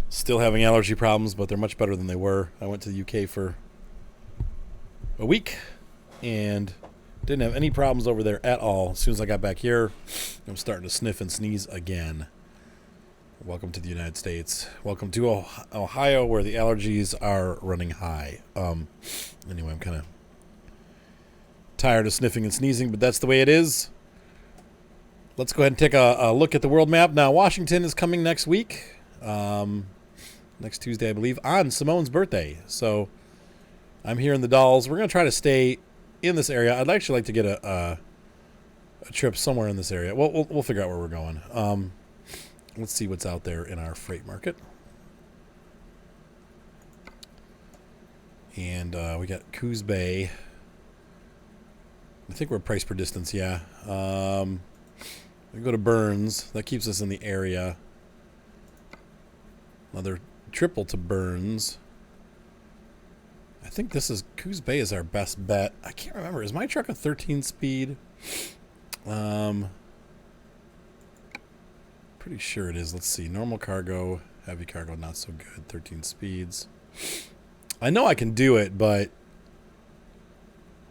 Still having allergy problems, but they're much better than they were. I went to the UK for a week and didn't have any problems over there at all. As soon as I got back here, I'm starting to sniff and sneeze again. Welcome to the United States. Welcome to Ohio, where the allergies are running high. Anyway, I'm kind of tired of sniffing and sneezing, but that's the way it is. Let's go ahead and take a look at the world map. Now, Washington is coming next week. Next Tuesday, I believe, on Simone's birthday. So I'm here in the Dalles. We're going to try to stay in this area. I'd actually like to get a trip somewhere in this area. Well, we'll figure out where we're going. Let's see what's out there in our freight market. And we got Coos Bay. I think we're price per distance, yeah. We go to Burns. That keeps us in the area. Another triple to Burns. I think this is Coos Bay is our best bet. I can't remember. Is my truck a 13 speed? Pretty sure it is. Let's see. Normal cargo, heavy cargo, not so good. 13 speeds. I know I can do it, but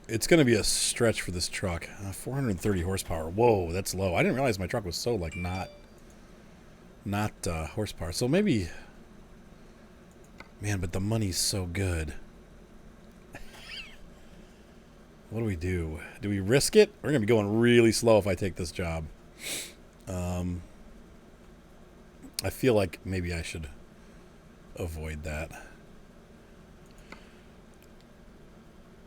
it's going to be a stretch for this truck. 430 horsepower. Whoa, that's low. I didn't realize my truck was so like not horsepower. So maybe, man, but the money's so good. What do we do? Do we risk it? We're going to be going really slow if I take this job. I feel like maybe I should avoid that.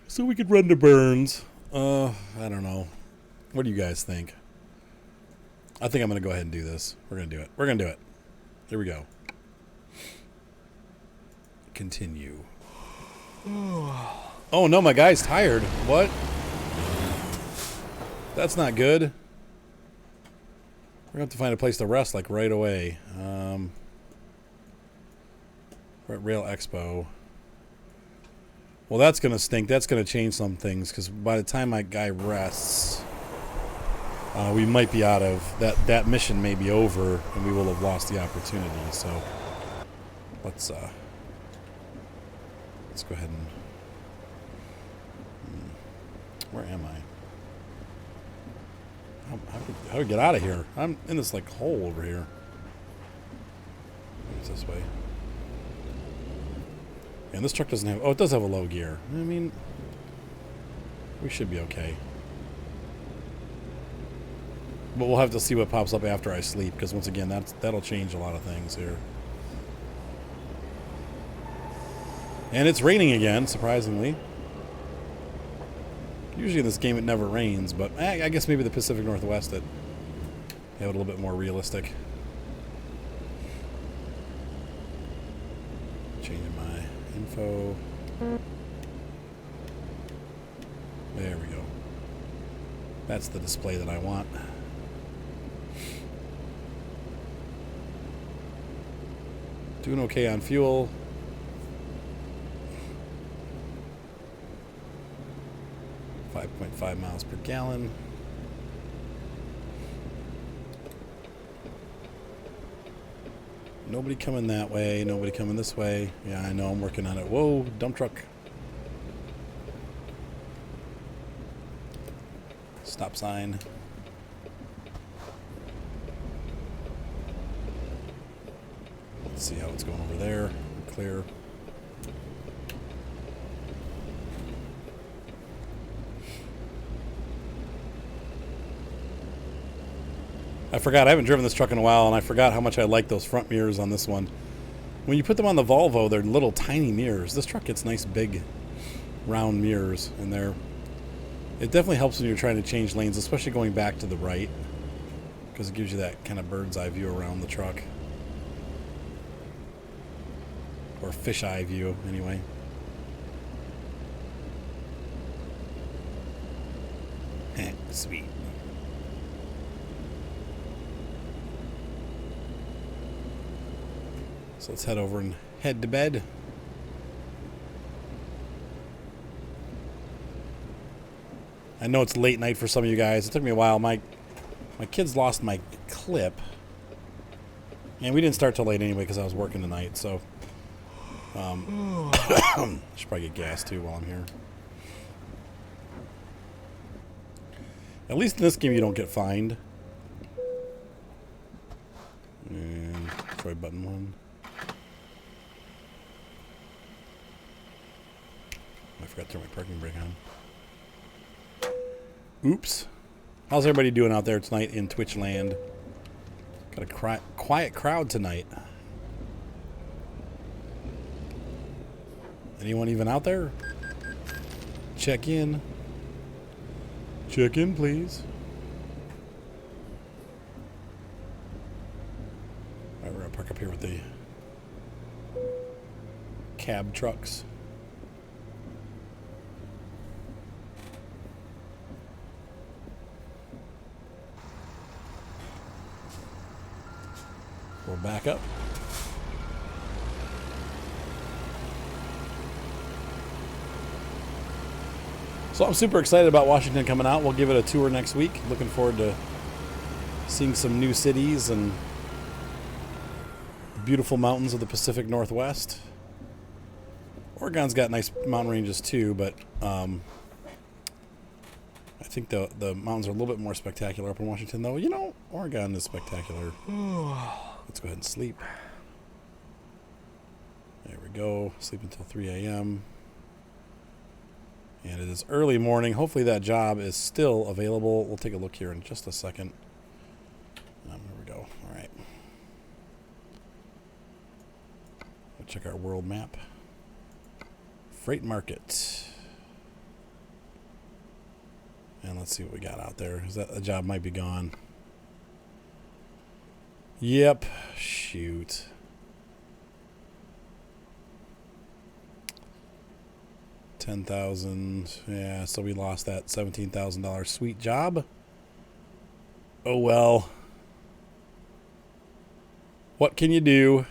So we could run to Burns. I don't know. What do you guys think? I think I'm going to go ahead and do this. We're going to do it. We're going to do it. Here we go. Continue. Oh, no, my guy's tired. What? That's not good. We're going to have to find a place to rest, like, right away. We're at Rail Expo. Well, that's going to stink. That's going to change some things, because by the time my guy rests, we might be out of... That mission may be over, and we will have lost the opportunity. So, let's go ahead and... Where am I? How do we get out of here? I'm in this, like, hole over here. It's this way. And this truck doesn't have... Oh, it does have a low gear. I mean, we should be okay. But we'll have to see what pops up after I sleep, because once again, that'll change a lot of things here. And it's raining again, surprisingly. Usually in this game it never rains, but I guess maybe the Pacific Northwest it have it a little bit more realistic. Changing my info. There we go. That's the display that I want. Doing okay on fuel. 5.5 miles per gallon. Nobody coming that way. Nobody coming this way. Yeah, I know. I'm working on it. Whoa, dump truck. Stop sign. Let's see how it's going over there. Clear. I forgot. I haven't driven this truck in a while, and I forgot how much I like those front mirrors on this one. When you put them on the Volvo, they're little tiny mirrors. This truck gets nice big round mirrors in there. It definitely helps when you're trying to change lanes, especially going back to the right, because it gives you that kind of bird's eye view around the truck. Or fish eye view, anyway. Sweet. So let's head over and head to bed. I know it's late night for some of you guys. It took me a while. My kids lost my clip. And we didn't start till late anyway because I was working tonight, so I should probably get gas too while I'm here. At least in this game you don't get fined. And try button 1. I forgot to turn my parking brake on. Oops. How's everybody doing out there tonight in Twitch land? Got a quiet crowd tonight. Anyone even out there? Check in. Check in, please. Alright, we're gonna park up here with the cab trucks. We'll back up. So I'm super excited about Washington coming out. We'll give it a tour next week. Looking forward to seeing some new cities and the beautiful mountains of the Pacific Northwest. Oregon's got nice mountain ranges too, but I think the mountains are a little bit more spectacular up in Washington, though. You know, Oregon is spectacular. Let's go ahead and sleep. There we go. Sleep until 3 a.m. And it is early morning. Hopefully that job is still available. We'll take a look here in just a second. There we go. All right. We'll check our world map. Freight market. And let's see what we got out there. Is that a job might be gone? Yep. Shoot. $10,000. Yeah, so we lost that $17,000 sweet job. Oh well. What can you do?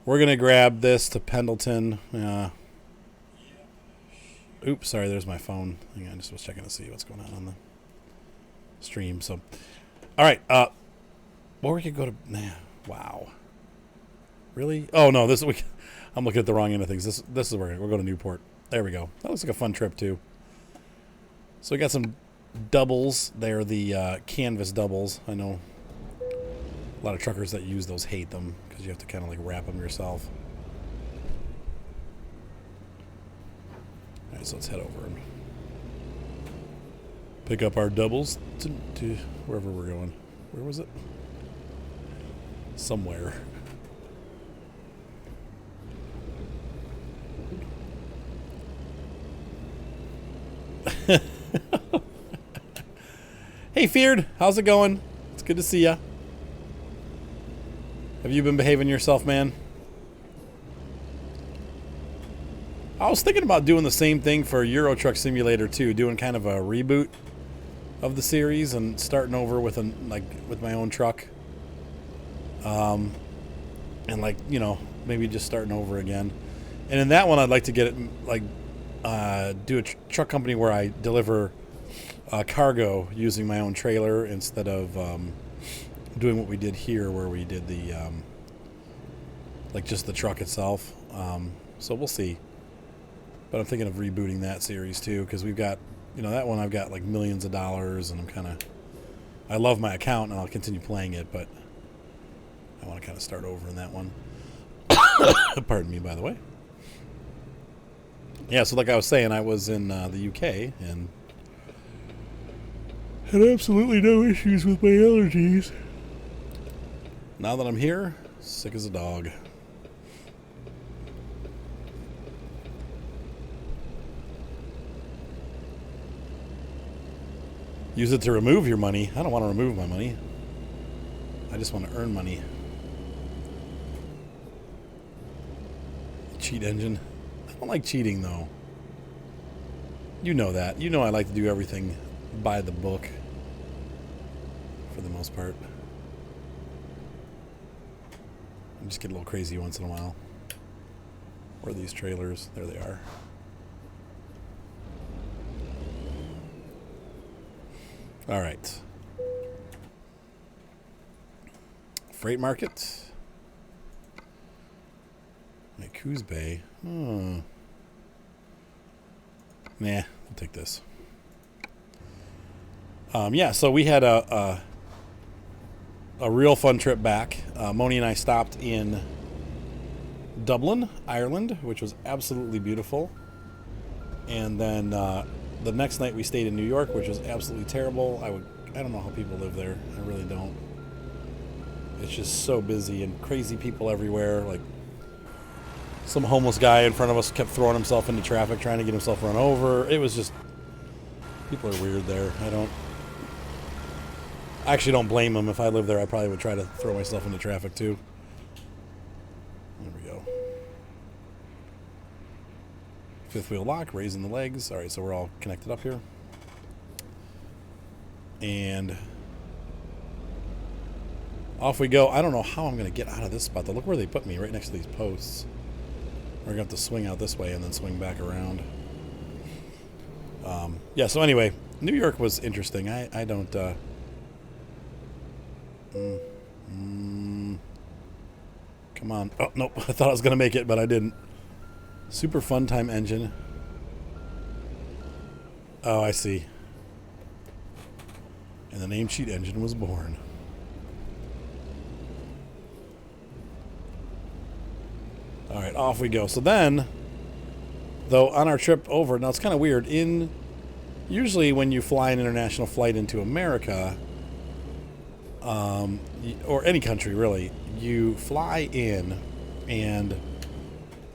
We're gonna grab this to Pendleton. Oops, sorry, there's my phone. Hang on, I just was checking to see what's going on the stream. So, all right. Or we could go to. Nah, wow. Really? Oh no, this week. I'm looking at the wrong end of things. This is where we'll go to Newport. There we go. That looks like a fun trip too. So we got some doubles. They're the canvas doubles. I know a lot of truckers that use those hate them because you have to kind of like wrap them yourself. All right, so let's head over and pick up our doubles to wherever we're going. Where was it? Somewhere. Hey, Feared, how's it going? It's good to see ya. Have you been behaving yourself, man? I was thinking about doing the same thing for Euro Truck Simulator 2, doing kind of a reboot of the series and starting over with with my own truck. And like, you know, maybe just starting over again. And in that one, I'd like to get it like do a truck company where I deliver cargo using my own trailer instead of doing what we did here, where we did the like just the truck itself. So we'll see. But I'm thinking of rebooting that series too, because we've got, you know, that one I've got like millions of dollars, and I love my account and I'll continue playing it, but I want to kind of start over in that one. Pardon me, by the way. Yeah, so like I was saying, I was in the UK and had absolutely no issues with my allergies. Now that I'm here, sick as a dog. Use it to remove your money. I don't want to remove my money. I just want to earn money. Cheat engine. I don't like cheating, though. You know that. You know I like to do everything by the book. For the most part. I just get a little crazy once in a while. Where are these trailers? There they are. All right. Freight market. Coos Bay. Hmm. Nah, I'll take this. Yeah, so we had a real fun trip back. Moni and I stopped in Dublin, Ireland, which was absolutely beautiful. And then the next night we stayed in New York, which was absolutely terrible. I don't know how people live there. I really don't. It's just so busy and crazy people everywhere. Like some homeless guy in front of us kept throwing himself into traffic, trying to get himself run over. It was just, people are weird there. I actually don't blame them. If I lived there, I probably would try to throw myself into traffic too. There we go. Fifth wheel lock, raising the legs. All right, so we're all connected up here. And off we go. I don't know how I'm going to get out of this spot, though. Look where they put me, right next to these posts. We're going to have to swing out this way and then swing back around. Yeah, so anyway, New York was interesting. I don't... come on. Oh, nope. I thought I was going to make it, but I didn't. Super fun time engine. Oh, I see. And the name sheet engine was born. All right, off we go. So then, though, on our trip over, now it's kind of weird. Usually when you fly an international flight into America, or any country really, you fly in and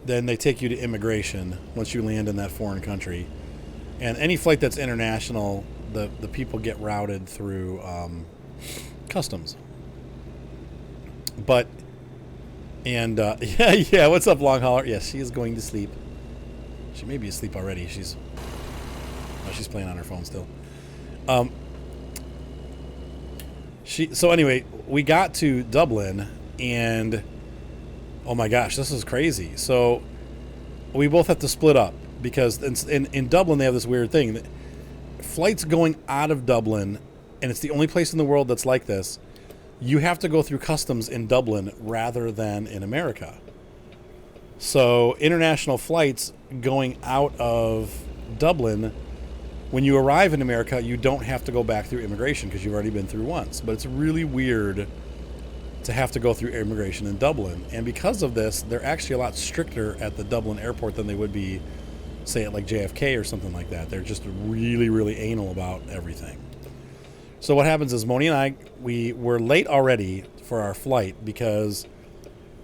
then they take you to immigration once you land in that foreign country. And any flight that's international, the people get routed through customs. But, yeah, what's up, long hauler? Yes, she is going to sleep. She may be asleep already. She's playing on her phone still. So anyway, we got to Dublin, and oh my gosh, this is crazy. So we both have to split up because in Dublin they have this weird thing. That flights going out of Dublin, and it's the only place in the world that's like this, you have to go through customs in Dublin rather than in America. So international flights going out of Dublin, when you arrive in America, you don't have to go back through immigration because you've already been through once. But it's really weird to have to go through immigration in Dublin. And because of this, they're actually a lot stricter at the Dublin airport than they would be, say, at like JFK or something like that. They're just really, really anal about everything. So what happens is Moni and I, we were late already for our flight because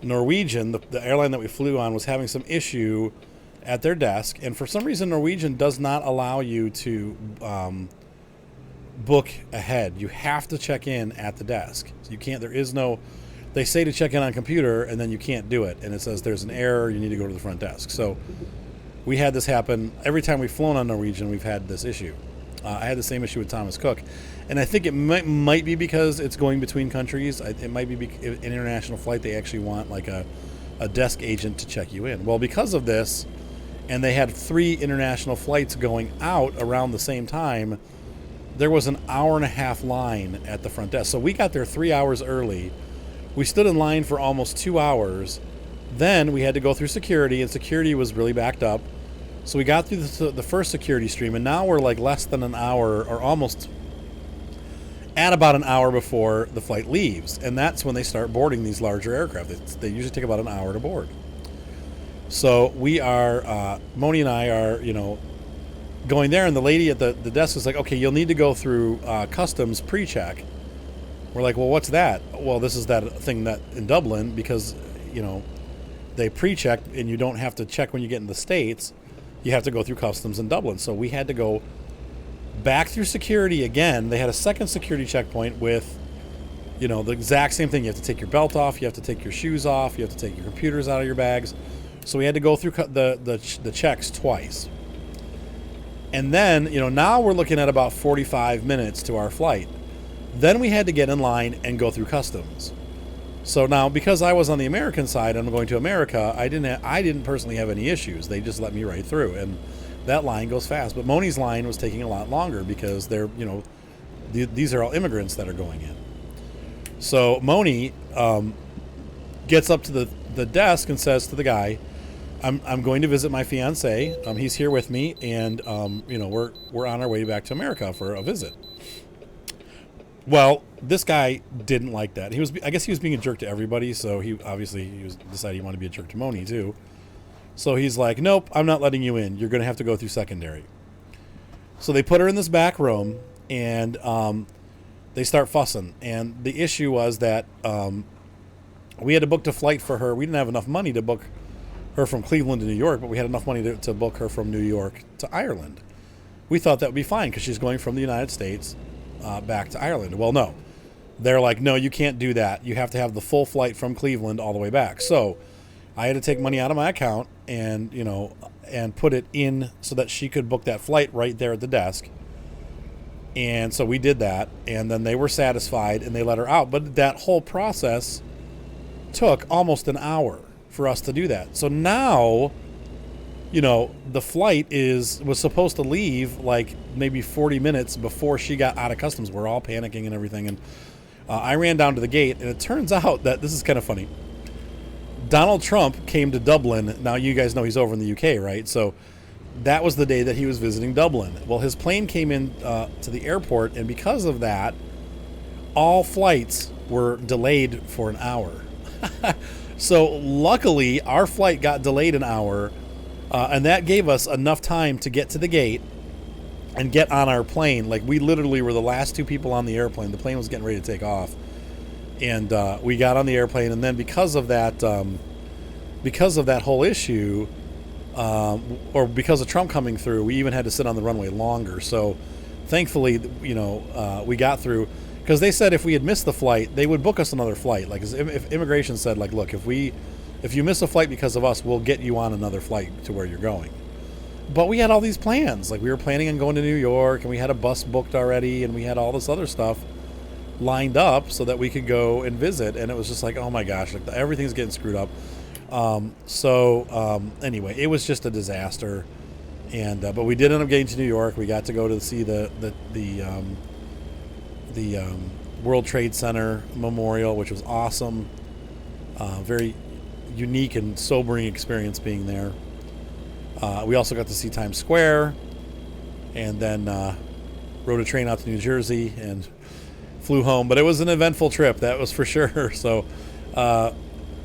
Norwegian, the airline that we flew on, was having some issue at their desk. And for some reason, Norwegian does not allow you to book ahead. You have to check in at the desk. So you can't, they say to check in on computer and then you can't do it. And it says there's an error, you need to go to the front desk. So we had this happen. Every time we've flown on Norwegian, we've had this issue. I had the same issue with Thomas Cook. And I think it might be because it's going between countries. It might be an international flight. They actually want like a desk agent to check you in. Well, because of this, and they had 3 international flights going out around the same time, there was an 1.5 hour line at the front desk. So we got there 3 hours early. We stood in line for almost 2 hours. Then we had to go through security, and security was really backed up. So we got through the first security stream, and now we're like less than an hour, or almost at about an hour before the flight leaves. And that's when they start boarding these larger aircraft. They usually take about an hour to board. So we are, Moni and I are, going there, and the lady at the desk was like, okay, you'll need to go through customs pre-check. We're like, well, what's that? Well, this is that thing that in Dublin, because, they pre-check and you don't have to check when you get in the States. You have to go through customs in Dublin. So we had to go back through security again. They had a second security checkpoint with, the exact same thing. You have to take your belt off. You have to take your shoes off. You have to take your computers out of your bags. So we had to go through the checks twice. And then, now we're looking at about 45 minutes to our flight. Then we had to get in line and go through customs. So now, because I was on the American side and I'm going to America, I didn't personally have any issues. They just let me right through, and that line goes fast. But Moni's line was taking a lot longer because they're, these are all immigrants that are going in. So Moni gets up to the desk and says to the guy, I'm going to visit my fiance. He's here with me, and we're on our way back to America for a visit. Well, this guy didn't like that. I guess he was being a jerk to everybody. So he decided he wanted to be a jerk to Moni too. So he's like, nope, I'm not letting you in. You're going to have to go through secondary. So they put her in this back room, and they start fussing. And the issue was that we had to book a flight for her. We didn't have enough money to book her from Cleveland to New York, but we had enough money to book her from New York to Ireland. We thought that would be fine because she's going from the United States back to Ireland. Well, no. They're like, no, you can't do that. You have to have the full flight from Cleveland all the way back. So I had to take money out of my account and put it in so that she could book that flight right there at the desk. And so we did that, and then they were satisfied and they let her out. But that whole process took almost an hour for us to do that. So now, the flight was supposed to leave like maybe 40 minutes before she got out of customs. We're all panicking and everything. And I ran down to the gate, and it turns out that this is kind of funny. Donald Trump came to Dublin. Now, you guys know he's over in the UK, right? So that was the day that he was visiting Dublin. Well, his plane came in to the airport, and because of that, all flights were delayed for an hour. So luckily, our flight got delayed an hour, and that gave us enough time to get to the gate and get on our plane. Like, we literally were the last two people on the airplane. The plane was getting ready to take off. And we got on the airplane, and then because of that whole issue, or because of Trump coming through, we even had to sit on the runway longer. So thankfully, we got through, because they said if we had missed the flight, they would book us another flight. Like, if immigration said, like, look, if you miss a flight because of us, we'll get you on another flight to where you're going. But we had all these plans. Like, we were planning on going to New York, and we had a bus booked already, and we had all this other stuff lined up so that we could go and visit. And it was just like, oh my gosh, like, everything's getting screwed up. Anyway, it was just a disaster. And but we did end up getting to New York. We got to go to see the World Trade Center Memorial, which was awesome. Very unique and sobering experience being there. We also got to see Times Square, and then rode a train out to New Jersey and flew home. But it was an eventful trip, that was for sure. So,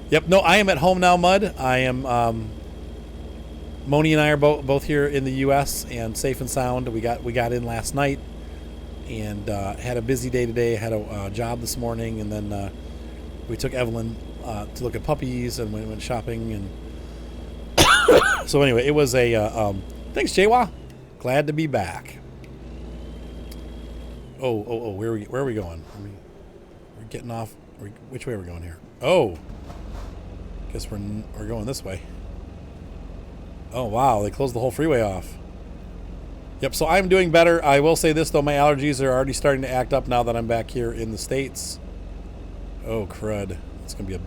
yep. No, I am at home now, Mud. I am. Moni and I are both here in the U.S. and safe and sound. We got in last night and had a busy day today. Had a job this morning, and then we took Evelyn to look at puppies and went shopping. And so anyway, it was thanks, Jawa. Glad to be back. Oh, where are we going? We're getting off. Which way are we going here? Oh, guess we're going this way. Oh, wow, they closed the whole freeway off. Yep, so I'm doing better. I will say this, though, my allergies are already starting to act up now that I'm back here in the States. Oh, crud. It's going to be a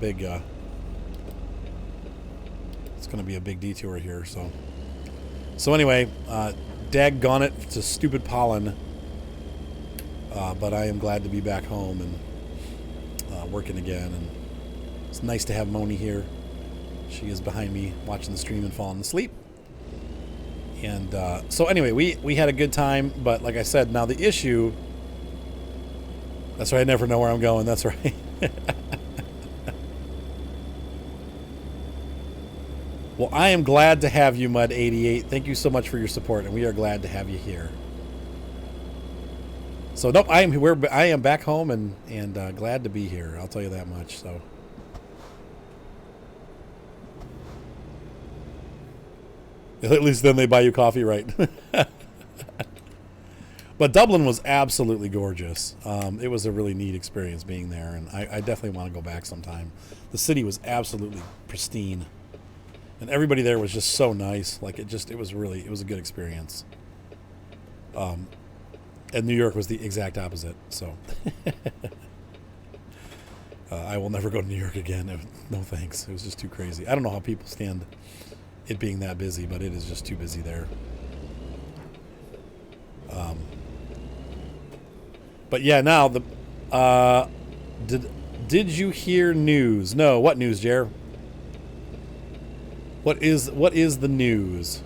big detour here. So anyway, daggone it, it's a stupid pollen. But I am glad to be back home and working again. And it's nice to have Moni here. She is behind me watching the stream and falling asleep. And so anyway, we had a good time. But like I said, now the issue... That's right, I never know where I'm going. That's right. Well, I am glad to have you, Mud88. Thank you so much for your support, and we are glad to have you here. So, nope, I am back home and glad to be here. I'll tell you that much. So, at least then they buy you coffee, right? But Dublin was absolutely gorgeous. It was a really neat experience being there, and I definitely want to go back sometime. The city was absolutely pristine, and everybody there was just so nice. Like, it was a good experience. And New York was the exact opposite. So I will never go to New York again. No thanks. It was just too crazy. I don't know how people stand it being that busy, but it is just too busy there. But yeah, now did you hear news? No, what news, Jer? What is the news?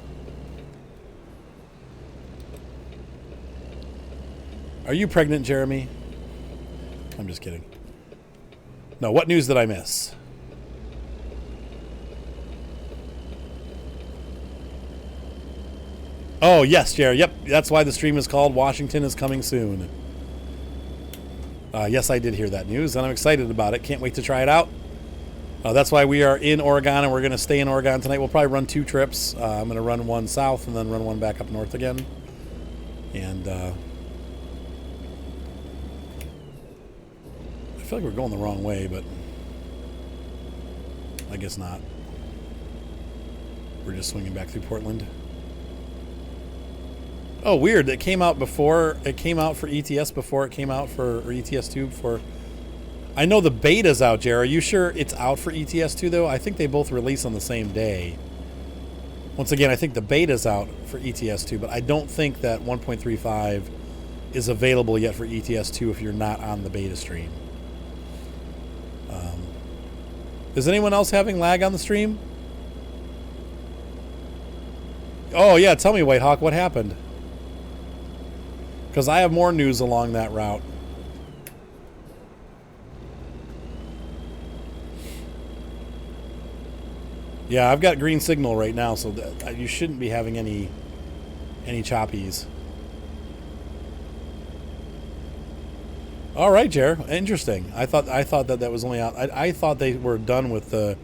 Are you pregnant, Jeremy? I'm just kidding. No, what news did I miss? Oh, yes, Jerry. Yep, that's why the stream is called Washington is Coming Soon. Yes, I did hear that news, and I'm excited about it. Can't wait to try it out. That's why we are in Oregon, and we're going to stay in Oregon tonight. We'll probably run 2 trips. I'm going to run one south and then run one back up north again. And I feel like we're going the wrong way, but I guess not. We're just swinging back through Portland. Oh, weird. It came out before. It came out for ETS before it came out for or ETS 2 before. I know the beta's out, Jer. Are you sure it's out for ETS 2 though? I think they both release on the same day. Once again, I think the beta's out for ETS 2, but I don't think that 1.35 is available yet for ETS 2 if you're not on the beta stream. Is anyone else having lag on the stream? Oh yeah, tell me, Whitehawk, what happened? Because I have more news along that route. Yeah, I've got green signal right now, so you shouldn't be having any choppies. All right, Jer. Interesting. I thought that was only out. I thought they were done with the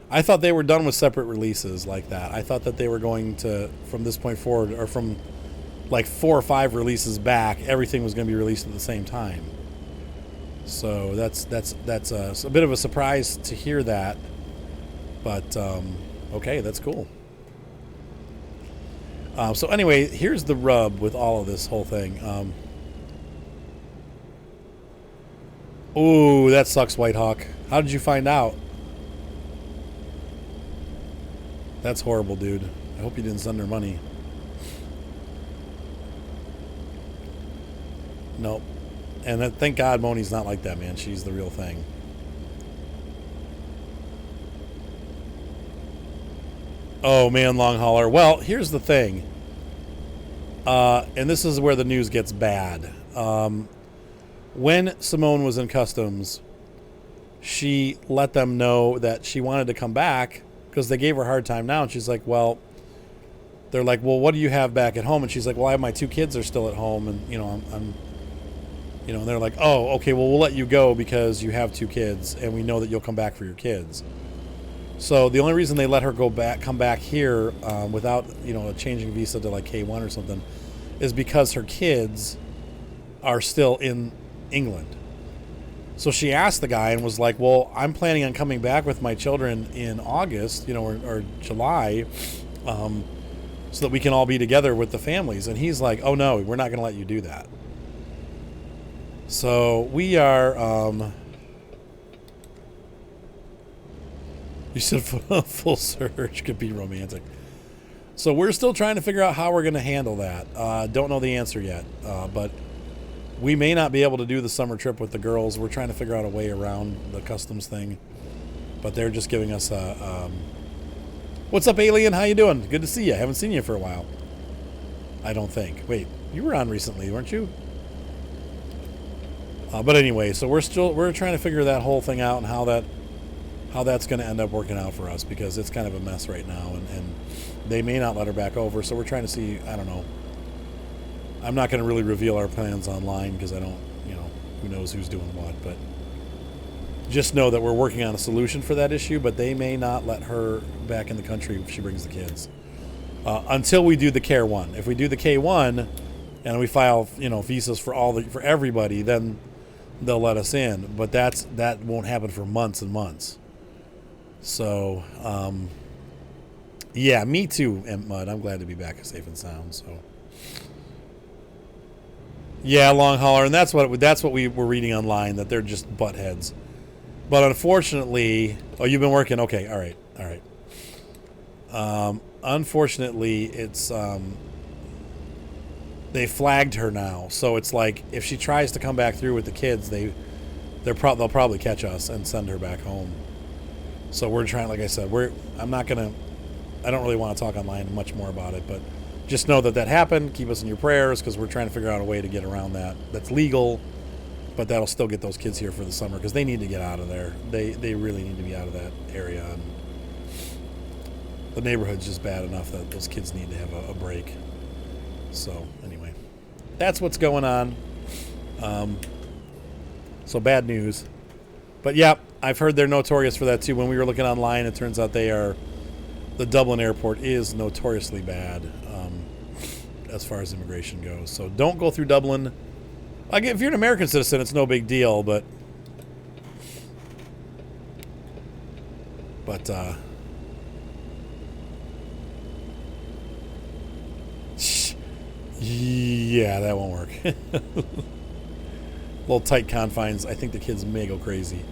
I thought they were done with separate releases like that. I thought that they were going to, from this point forward, or from like 4 or 5 releases back, everything was going to be released at the same time. So that's a bit of a surprise to hear that. But okay, that's cool. So anyway, here's the rub with all of this whole thing. Ooh, that sucks, Whitehawk. How did you find out? That's horrible, dude. I hope you didn't send her money. Nope. And thank God Moni's not like that, man. She's the real thing. Oh, man, long hauler. Well, here's the thing. And this is where the news gets bad. When Simone was in customs, she let them know that she wanted to come back because they gave her a hard time now. And she's like, well, they're like, well, what do you have back at home? And she's like, well, I have my 2 kids are still at home. And, you know, I'm you know, and they're like, oh, okay, well, we'll let you go because you have 2 kids and we know that you'll come back for your kids. So the only reason they let her come back here without, you know, a changing visa to like K1 or something is because her kids are still in England. So she asked the guy and was like, well, I'm planning on coming back with my children in August, you know, or July, so that we can all be together with the families. And he's like, oh, no, we're not going to let you do that. So we are, you said full surge could be romantic. So we're still trying to figure out how we're going to handle that. Don't know the answer yet, but we may not be able to do the summer trip with the girls. We're trying to figure out a way around the customs thing, but they're just giving us a, what's up, Alien? How you doing? Good to see you. Haven't seen you for a while. I don't think. Wait, you were on recently, weren't you? But anyway, so we're trying to figure that whole thing out and how that's going to end up working out for us, because it's kind of a mess right now, and they may not let her back over. So we're trying to see. I don't know. I'm not going to really reveal our plans online because I don't, you know, who knows who's doing what. But just know that we're working on a solution for that issue. But they may not let her back in the country if she brings the kids until we do the Care 1. If we do the K1 and we file, you know, visas for everybody, then they'll let us in. But that won't happen for months and months. So, yeah, me too, Mud. I'm glad to be back safe and sound. So, yeah, long hauler, and that's what we were reading online, that they're just butt heads. But unfortunately, oh, you've been working. Okay, all right. Unfortunately, it's they flagged her now, so it's like if she tries to come back through with the kids, they'll probably catch us and send her back home. So we're trying, like I said, I'm not going to, I don't really want to talk online much more about it, but just know that happened. Keep us in your prayers because we're trying to figure out a way to get around that. That's legal, but that'll still get those kids here for the summer because they need to get out of there. They really need to be out of that area. And the neighborhood's just bad enough that those kids need to have a break. So anyway, that's what's going on. So bad news. But yeah, I've heard they're notorious for that too. When we were looking online, it turns out the Dublin airport is notoriously bad as far as immigration goes. So don't go through Dublin. If you're an American citizen, it's no big deal, but yeah, that won't work. Little tight confines. I think the kids may go crazy.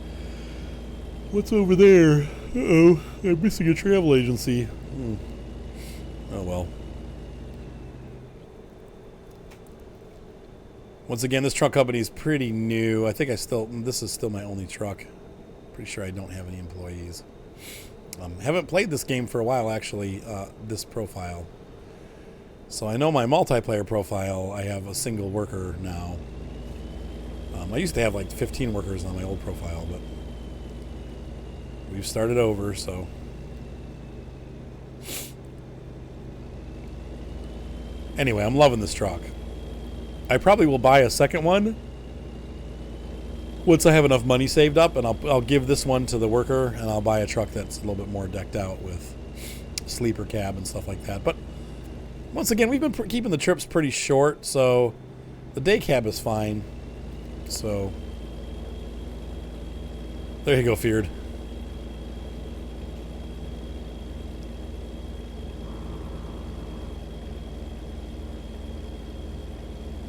What's over there? Uh-oh, I'm missing a travel agency. Oh well. Once again, this truck company is pretty new. I think this is still my only truck. Pretty sure I don't have any employees. Haven't played this game for a while, actually, this profile. So I know my multiplayer profile, I have a single worker now. I used to have like 15 workers on my old profile, but we've started over, so. Anyway, I'm loving this truck. I probably will buy a second one once I have enough money saved up, and I'll give this one to the worker, and I'll buy a truck that's a little bit more decked out with sleeper cab and stuff like that. But once again, we've been keeping the trips pretty short, so the day cab is fine. So there you go, Feared.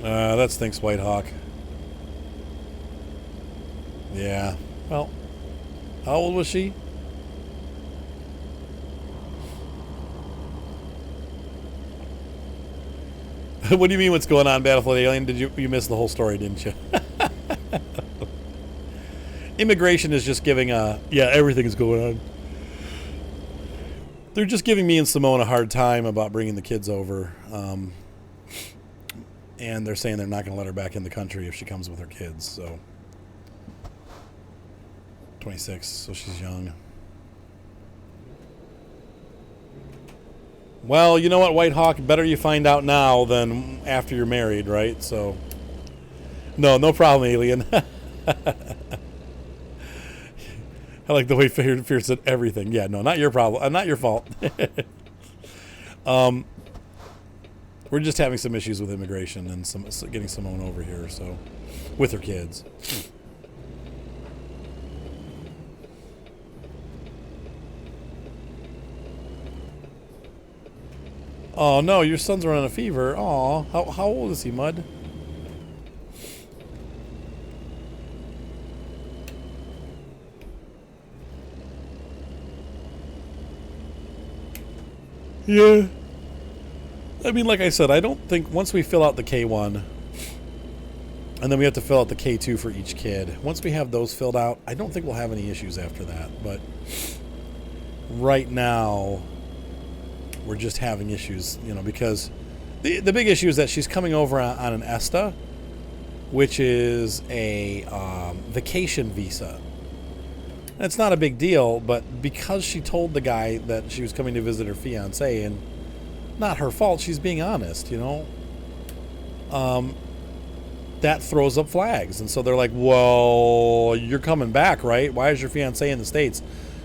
That stinks, White Hawk. Yeah. Well, how old was she? What do you mean what's going on, Battlefield Alien? You miss the whole story, didn't you? Immigration is just giving everything is going on. They're just giving me and Simone a hard time about bringing the kids over. And they're saying they're not going to let her back in the country if she comes with her kids. So 26, so she's young. Well, you know what, White Hawk? Better you find out now than after you're married, right? So, no problem, Alien. I like the way Fear said everything. Yeah, no, not your problem. Not your fault. We're just having some issues with immigration and getting Simone over here, so with her kids. Oh no, your son's running a fever. Aw, how old is he, Mud? Yeah. I mean, like I said, I don't think once we fill out the K1, and then we have to fill out the K2 for each kid. Once we have those filled out, I don't think we'll have any issues after that. But right now, we're just having issues, because the big issue is that she's coming over on an ESTA, which is a vacation visa. And it's not a big deal, but because she told the guy that she was coming to visit her fiancé, and not her fault, she's being honest, that throws up flags. And so they're like, well, you're coming back, right? Why is your fiancé in the States?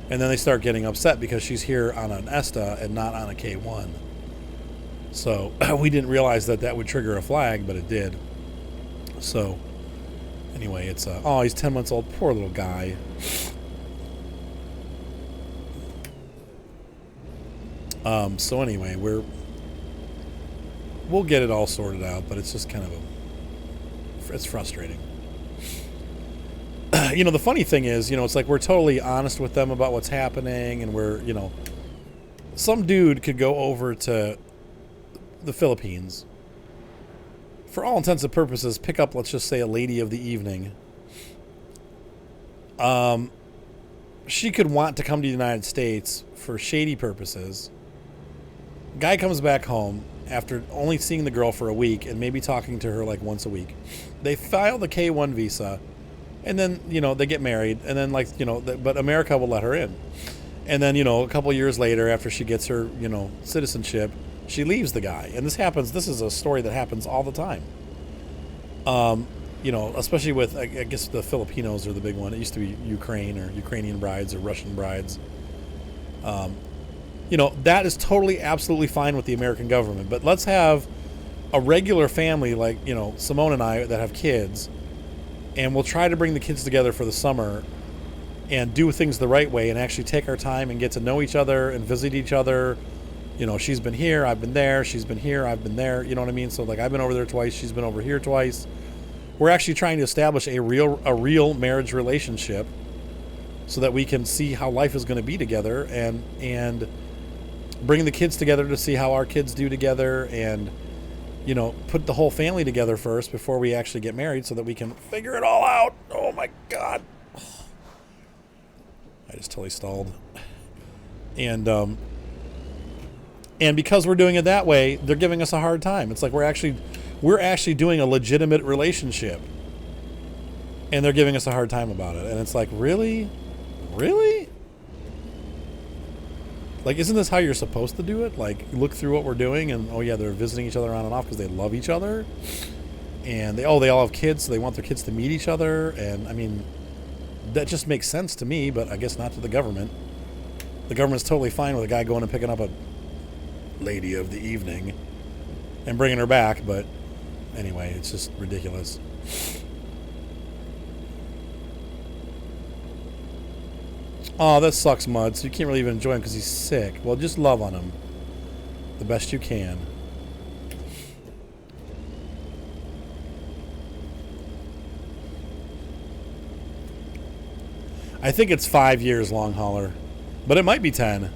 And then they start getting upset because she's here on an ESTA and not on a K1. So we didn't realize that would trigger a flag, but it did. So anyway, it's he's 10 months old. Poor little guy. So anyway, we'll get it all sorted out, but it's just kind of it's frustrating. The funny thing is, it's like we're totally honest with them about what's happening, and we're, some dude could go over to the Philippines, for all intents and purposes, pick up, let's just say, a lady of the evening, she could want to come to the United States for shady purposes. Guy comes back home after only seeing the girl for a week and maybe talking to her like once a week. They file the K-1 visa, and then, they get married, and then, but America will let her in. And then, a couple years later, after she gets her, citizenship, she leaves the guy. And this is a story that happens all the time. Especially with, I guess the Filipinos are the big one. It used to be Ukraine or Ukrainian brides or Russian brides. That is totally, absolutely fine with the American government. But let's have a regular family like, Simone and I that have kids, and we'll try to bring the kids together for the summer and do things the right way and actually take our time and get to know each other and visit each other. She's been here, I've been there, she's been here, I've been there. You know what I mean? So like I've been over there twice, she's been over here twice. We're actually trying to establish a real marriage relationship so that we can see how life is going to be together and bring the kids together to see how our kids do together and, put the whole family together first before we actually get married so that we can figure it all out. Oh my God. I just totally stalled. And because we're doing it that way, they're giving us a hard time. It's like we're actually doing a legitimate relationship, and they're giving us a hard time about it. And it's like, really? Like, isn't this how you're supposed to do it? Like, look through what we're doing, and oh yeah, they're visiting each other on and off because they love each other, and they all have kids, so they want their kids to meet each other. And I mean, that just makes sense to me, but I guess not to the government. The government's totally fine with a guy going and picking up a lady of the evening and bringing her back, but anyway, it's just ridiculous. Oh, that sucks, Mud. So you can't really even enjoy him because he's sick. Well, just love on him the best you can. I think it's 5 years, long hauler, but it might be 10.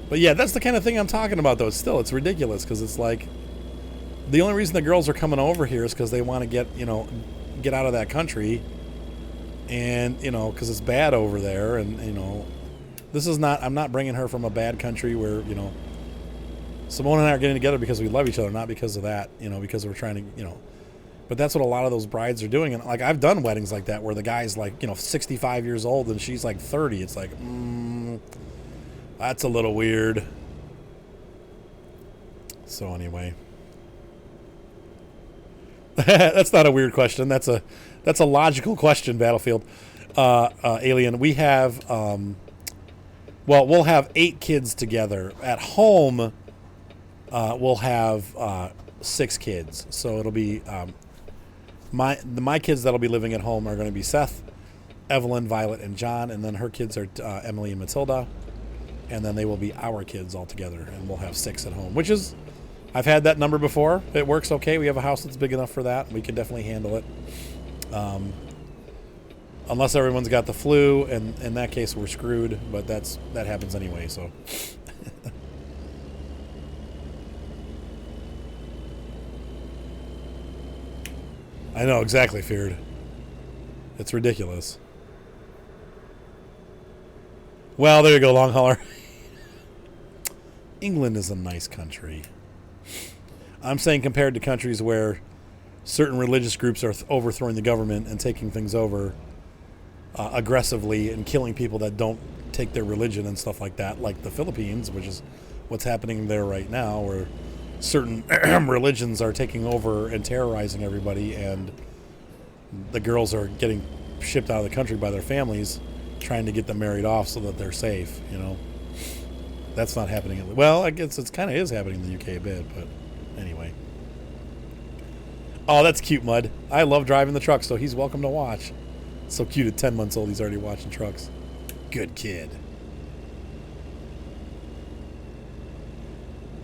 But yeah, that's the kind of thing I'm talking about, though. It's ridiculous because it's like the only reason the girls are coming over here is because they want to get out of that country, and because it's bad over there, and this is not. I'm not bringing her from a bad country where Simone and I are getting together because we love each other, not because of that. Because we're trying to But that's what a lot of those brides are doing, and like I've done weddings like that where the guy's like 65 years old and she's like 30. It's like that's a little weird. So anyway, that's not a weird question. That's a logical question, Battlefield Alien. We have we'll have 8 kids together at home. We'll have 6 kids, so it'll be my kids that'll be living at home are going to be Seth, Evelyn, Violet, and John, and then her kids are Emily and Matilda, and then they will be our kids all together, and we'll have 6 at home, which is, I've had that number before. It works okay. We have a house that's big enough for that. We can definitely handle it. Unless everyone's got the flu, and in that case we're screwed, but that happens anyway, so. I know, exactly, Feared. It's ridiculous. Well, there you go, long hauler. England is a nice country. I'm saying compared to countries where certain religious groups are overthrowing the government and taking things over aggressively and killing people that don't take their religion and stuff like that, like the Philippines, which is what's happening there right now, where certain religions are taking over and terrorizing everybody, and the girls are getting shipped out of the country by their families, trying to get them married off so that they're safe. That's not happening. Well, I guess it kind of is happening in the UK a bit, but anyway. Oh, that's cute, Mud. I love driving the truck, so he's welcome to watch. So cute at 10 months old, he's already watching trucks. Good kid.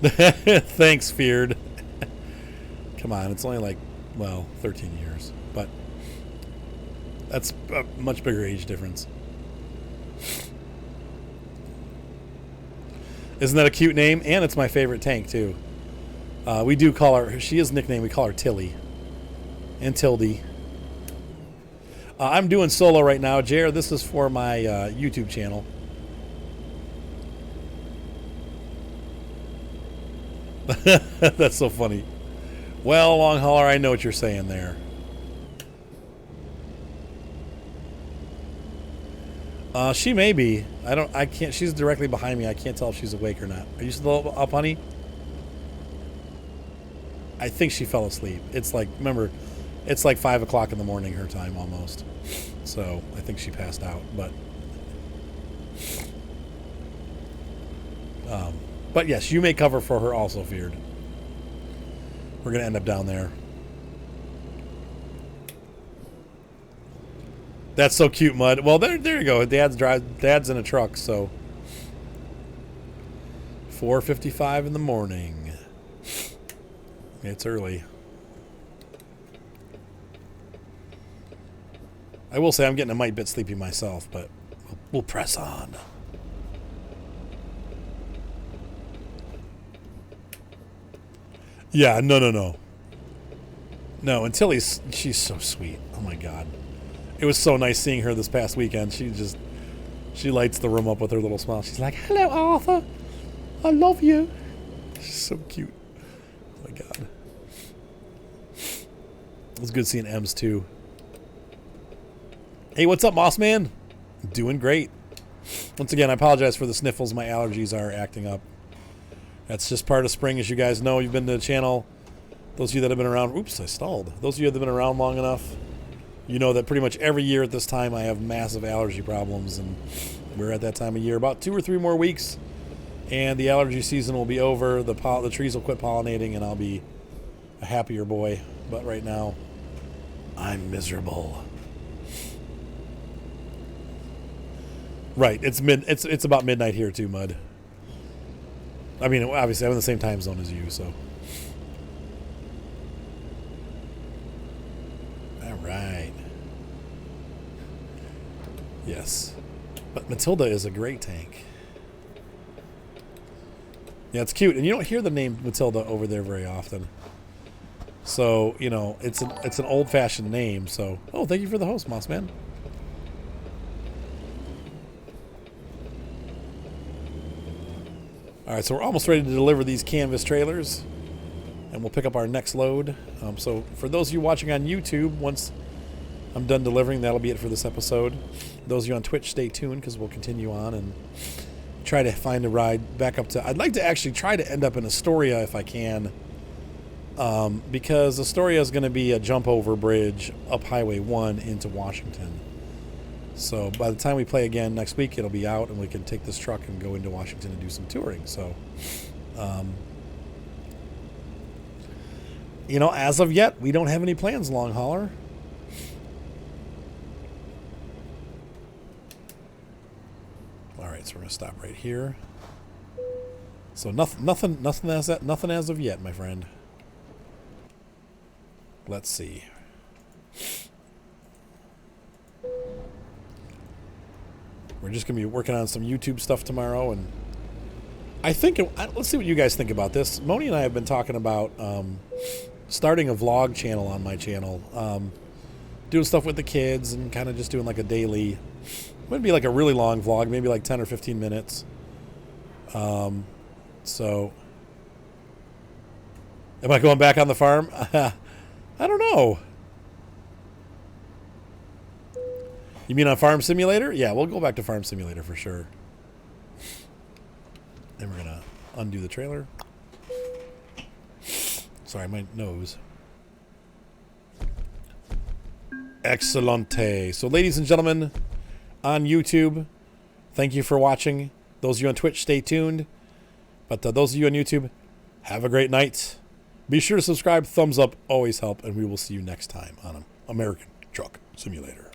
Thanks, Feared. Come on, it's only 13 years, but that's a much bigger age difference. Isn't that a cute name? And it's my favorite tank, too. We do call her, she is nicknamed, we call her Tilly. And Tildy. I'm doing solo right now, JR. This is for my YouTube channel. That's so funny. Well, long hauler, I know what you're saying there. She may be. I can't. She's directly behind me. I can't tell if she's awake or not. Are you still up, honey? I think she fell asleep. It's like, remember, it's like 5 o'clock in the morning her time almost. So I think she passed out. But yes, you may cover for her also, Feared. We're gonna end up down there. That's so cute, Mud. Well, there you go. Dad's in a truck, so 4:55 in the morning. It's early. I will say I'm getting a mite bit sleepy myself, but we'll press on. Yeah, no. No, and she's so sweet. Oh my God. It was so nice seeing her this past weekend. She lights the room up with her little smile. She's like, "Hello, Arthur. I love you." She's so cute. Oh my God. It was good seeing Ems too. Hey, what's up, Moss Man? Doing great. Once again, I apologize for the sniffles. My allergies are acting up. That's just part of spring, as you guys know. You've been to the channel. Those of you that have been around... Oops, I stalled. Those of you that have been around long enough, you know that pretty much every year at this time I have massive allergy problems, and we're at that time of year. About 2 or 3 more weeks, and the allergy season will be over. The trees will quit pollinating, and I'll be a happier boy. But right now, I'm miserable. Right, it's about midnight here too, Mud. I mean, obviously I'm in the same time zone as you, so. All right. Yes. But Matilda is a great tank. Yeah, it's cute. And you don't hear the name Matilda over there very often. So, you know, it's an old-fashioned name, so. Oh, thank you for the host, Moss Man. All right, so we're almost ready to deliver these canvas trailers, and we'll pick up our next load. So for those of you watching on YouTube, once I'm done delivering, that'll be it for this episode. Those of you on Twitch, stay tuned, because we'll continue on and try to find a ride back up to... I'd like to actually try to end up in Astoria if I can, because Astoria is going to be a jump over bridge up Highway 1 into Washington. So by the time we play again next week, it'll be out, and we can take this truck and go into Washington and do some touring. So, you know, as of yet, we don't have any plans, long hauler. All right, so we're gonna stop right here. So nothing as of yet, my friend. Let's see. We're just going to be working on some YouTube stuff tomorrow, and I think... let's see what you guys think about this. Moni and I have been talking about starting a vlog channel on my channel. Doing stuff with the kids and kind of just doing like a daily... It would be like a really long vlog, maybe like 10 or 15 minutes. So... Am I going back on the farm? I don't know. You mean on Farm Simulator? Yeah, we'll go back to Farm Simulator for sure. And we're going to undo the trailer. Sorry, my nose. Excellente. So, ladies and gentlemen, on YouTube, thank you for watching. Those of you on Twitch, stay tuned. But those of you on YouTube, have a great night. Be sure to subscribe. Thumbs up always help. And we will see you next time on American Truck Simulator.